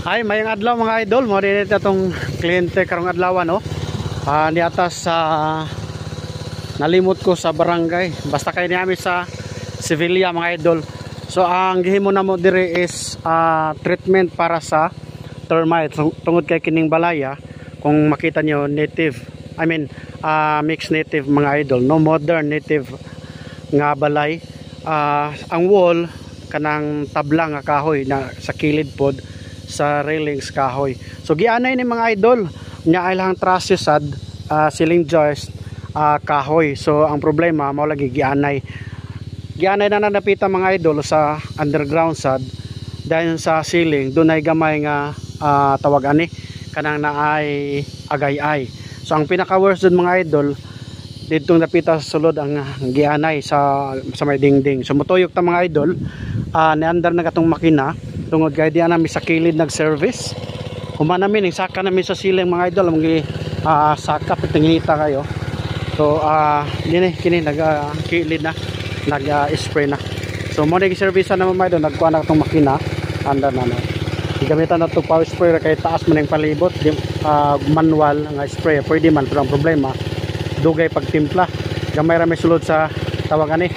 Ay, mayang adlaw mga idol, mo din itong kliyente karong adlaw no. Ni atas sa nalimot ko sa barangay. Basta kay niami sa Sevilla mga idol. So ang gihimo na mo dire is treatment para sa termite. Tungod kay kining balaya, kung makita nyo native, I mean mixed native mga idol, no modern native nga balay. Ang wall kanang tabla nga kahoy na sa kilid pod sa railings kahoy. So gianay ni mga idol nya ay lang trusses sad ceiling joist kahoy. So ang problema mao lagi gianay na nanapita mga idol sa underground sad dahil sa ceiling dunay gamay nga tawag ani kanang naay agay-ay. So ang pinaka worst dun mga idol dito napita sa sulod ang gianay sa may dingding. So mutuyok ta mga idol niandar na katong makina tungod kay diyan namin sa kilid nag-service. Humana namin saka namin sa ceiling mga idol ang saka patingita kayo. So kini nag-kilid na nag-spray na. So mo nag-service na naman mga idol nagkuha na katong makina andar na. Gamitan na ito power sprayer kay taas man yung palibot manual nga spray pwede man pero ang problema dugay pagtimpla gamay ra may sulod sa tawagan ni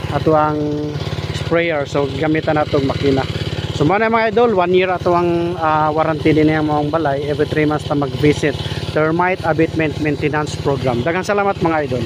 ato ang sprayer. So gamitan na itong makina. So mga mga idol 1 year ato ang warranty din ang mga balay. Every 3 months na mag-visit termite abatement maintenance program. Daghang salamat mga idol.